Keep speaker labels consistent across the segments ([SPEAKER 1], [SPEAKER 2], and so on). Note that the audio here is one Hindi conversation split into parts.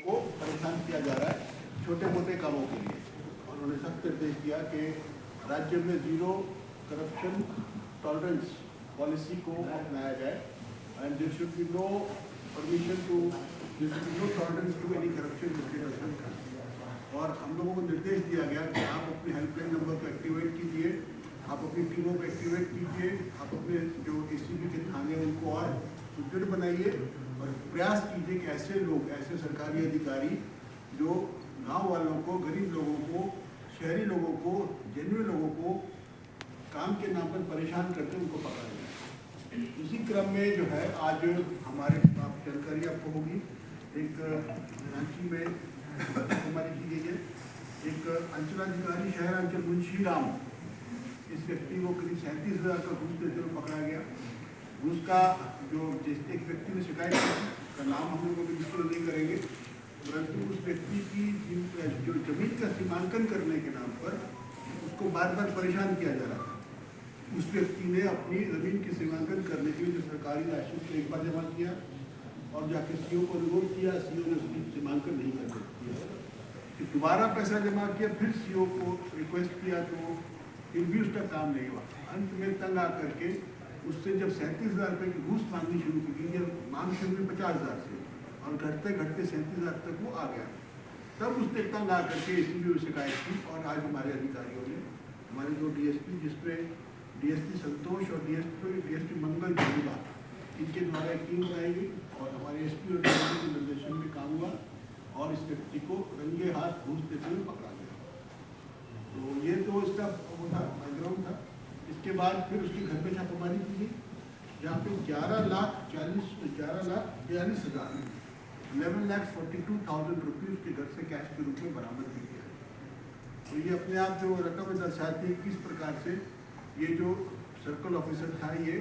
[SPEAKER 1] को परेशान किया जा रहा है छोटे मोटे कामों के लिए। और उन्होंने सख्त निर्देश दिया कि राज्य में जीरो करप्शन टॉलरेंस पॉलिसी को अपनाया जाए and there should be no permission to no tolerance to any corruption. और हम लोगों को निर्देश दिया गया कि आप अपने हेल्पलाइन नंबर को एक्टिवेट कीजिए, आप अपनी टीमों को एक्टिवेट कीजिए, आप अपने जो एसीबी के थाने उनको और सुदृढ़ बनाइए और प्रयास कीजिए कि ऐसे लोग, ऐसे सरकारी अधिकारी जो गांव वालों को, गरीब लोगों को, शहरी लोगों को, जेन्युइन लोगों को काम के नाम पर परेशान करते उनको पकड़ा जाए। इसी क्रम में जो है आज हमारे जानकारी आपको होगी, एक रांची में हमारी की गई है, एक अंचलाधिकारी शहर अंचल मुंशी राम, इस व्यक्ति को करीब 37,000 का घूस देते हुए पकड़ा गया। घूस का जो जिस एक व्यक्ति ने शिकायत की, का नाम हम लोग अभी डिस्क्लोज नहीं करेंगे, परंतु उस व्यक्ति की जो जमीन का सीमांकन करने के नाम पर उसको बार बार परेशान किया जा रहा था। उस व्यक्ति ने अपनी जमीन की सीमांकन करने के लिए जो सरकारी राशि को एक बार जमा किया और जाके सीओ को रिपोर्ट किया, सीओ ने उसकी सीमांकन नहीं कर दिया, फिर दोबारा पैसा जमा किया, फिर सीओ को रिक्वेस्ट किया तो फिर भी उसका काम नहीं हुआ। अंत में तंग आकर के उससे जब 37,000 रुपये की घूस मांगनी शुरू की, जब मांग शुरू हुई 50,000 से और घटते घटते 37,000 तक वो आ गया, तब उसने तंग आकर के एसीबी को शिकायत की। और आज हमारे अधिकारियों ने, हमारे जो डीएसपी, जिसमें डीएसपी संतोष और डीएसपी मंगल जमुला, इनके द्वारा एक टीम बनाई गई और हमारे एसपी और डीएसपी के निर्देशन में काम हुआ और इस व्यक्ति को रंगे हाथ घूस देते हुए पकड़ा गया। तो ये तो इसका वो था, बैकग्राउंड था। इसके बाद फिर उसके घर पे छापेमारी की गई, जहाँ पे 11,42,000 रुपये उसके घर से कैश के रूप में बरामद की गया। तो ये अपने आप जो रकम दर्शाती है किस प्रकार से ये जो सर्कल ऑफिसर था ये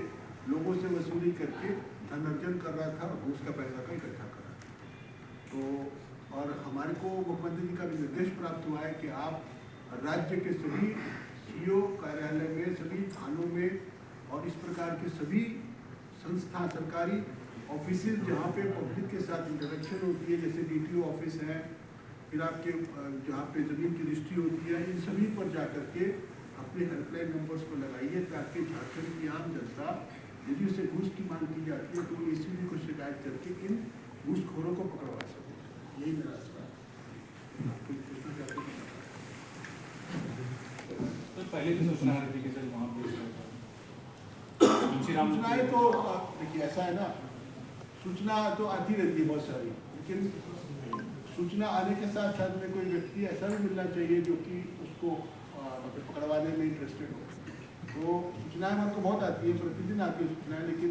[SPEAKER 1] लोगों से वसूली करके धन अर्जन कर रहा था और घूस का पैसा का इकट्ठा कर रहा था। तो और हमारे को मुख्यमंत्री जी का भी निर्देश प्राप्त हुआ है कि आप राज्य के सभी सीओ कार्यालय में, सभी थानों में और इस प्रकार के सभी संस्था, सरकारी ऑफिसेज जहाँ पे पब्लिक के साथ इंटरेक्शन होती है, जैसे डीटीओ ऑफिस है, फिर आपके जहाँ पे ज़मीन की रजिस्ट्री होती है, इन सभी पर जा कर के अपने हेल्पलाइन नंबर्स को लगाइए ताकि झारखंड की आम जनता यदि उसे घूस की मांग की जाती है तो वो एसीबी को शिकायत करके इन घूसखोरों को पकड़वा सके। यही मेरा सवाल है।
[SPEAKER 2] तो पहले भी सूचना आ रही थी कि सर वहाँ पे
[SPEAKER 1] सूचनाएं तो देखिए ऐसा है ना, सूचना तो आती रहती है बहुत सारी, लेकिन सूचना आने के साथ साथ में कोई व्यक्ति ऐसा भी मिलना चाहिए जो कि उसको मतलब पकड़वाने में इंटरेस्टेड हो। तो सूचनाएं हमारे को बहुत आती है, प्रतिदिन आती है सूचनाएं, लेकिन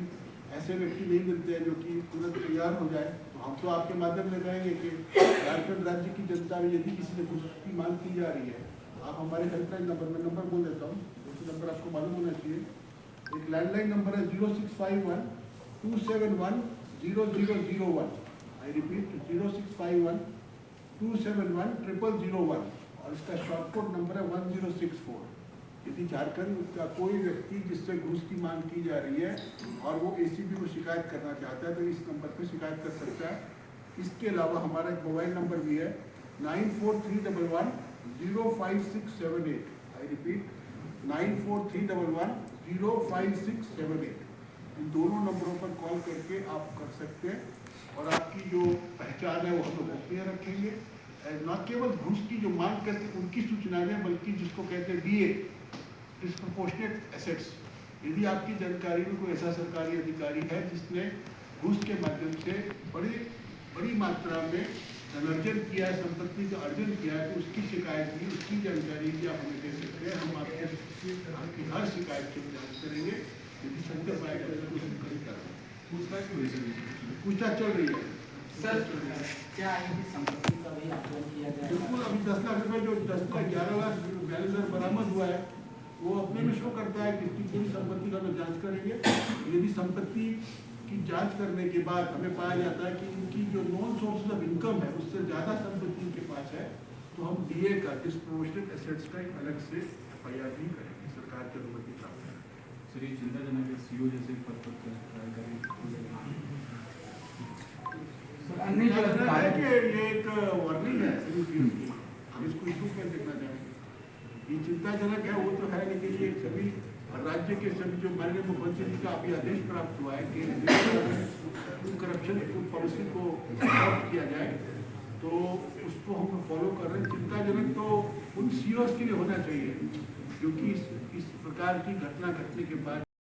[SPEAKER 1] ऐसे व्यक्ति नहीं मिलते हैं जो कि तुरंत तैयार हो जाए। तो हम तो आपके माध्यम से कहेंगे कि झारखंड राज्य की जनता में यदि किसी ने घूस की मांग की जा रही है, आप हमारे हेल्पलाइन नंबर में नंबर बोल देता हूँ, जो नंबर आपको मालूम होना चाहिए। एक लैंडलाइन नंबर है 0651-271-0001। आई रिपीट 0651-271-0001 और इसका शॉर्टकोड नंबर है 1064। यदि झारखंड का कोई व्यक्ति जिससे घूस की मांग की जा रही है और वो एसीबी को शिकायत करना चाहता है तो इस नंबर पर शिकायत कर सकता है। इसके अलावा हमारा एक मोबाइल नंबर भी है 9431105678। I repeat 9431105678। इन दोनों नंबरों पर कॉल करके आप कर सकते हैं और आपकी जो पहचान है वो हम लोग गोपनीय रखेंगे। न केवल घूस की जो मांग करते उनकी सूचनाएं बल्कि जिसको कहते हैं डीए, डिस्प्रपोर्शनेट एसेट्स, यदि आपकी जानकारी में कोई ऐसा सरकारी अधिकारी है जिसने घूस के माध्यम से बड़ी मात्रा में धनार्जन किया है, संपत्ति का अर्जन किया है, तो उसकी शिकायत भी, उसकी जानकारी भी आप हमें दे सकते हैं। हम आपकी हर शिकायत की जांच करेंगे, यदि सत्य पाएगा तो पूछताछ चल रही है।
[SPEAKER 3] सर क्या इनकी संपत्ति का भी आकलन किया जाए?
[SPEAKER 1] बिल्कुल, अभी 10 लाख रुपए जो 11,42,000 बरामद हुआ है वो अपने में शो करता है कि इसकी पूरी संपत्ति का हम जांच करेंगे। यदि संपत्ति की जांच करने के बाद हमें पाया जाता है कि इनकी जो नॉन सोर्सेज ऑफ इनकम है उससे ज़्यादा संपत्ति इनके पास है तो हम डीए का, डिस्प्रपोर्शनेट एसेट्स का एक अलग से FIR भी करेंगे, सरकार की अनुमति प्राप्त है।
[SPEAKER 2] सर ये चिंताजनक है, सीओ जैसे पद पर ट्राई करें।
[SPEAKER 3] अन्य जो
[SPEAKER 1] है
[SPEAKER 3] अधिकारी
[SPEAKER 1] कि ये एक वार्निंग है सिविल सीओ की, हम इसको इशू कर देखना चाहेंगे। ये चिंताजनक है वो तो है, लेकिन ये सभी राज्य के सभी जो माननीय मुख्यमंत्री जी का अभी आदेश प्राप्त हुआ है कि करप्शन पॉलिसी को अडॉप्ट किया जाए, तो उसको हम फॉलो कर रहे हैं। चिंताजनक तो उन सीओस के लिए होना चाहिए, क्योंकि इस प्रकार की घटना घटने के बाद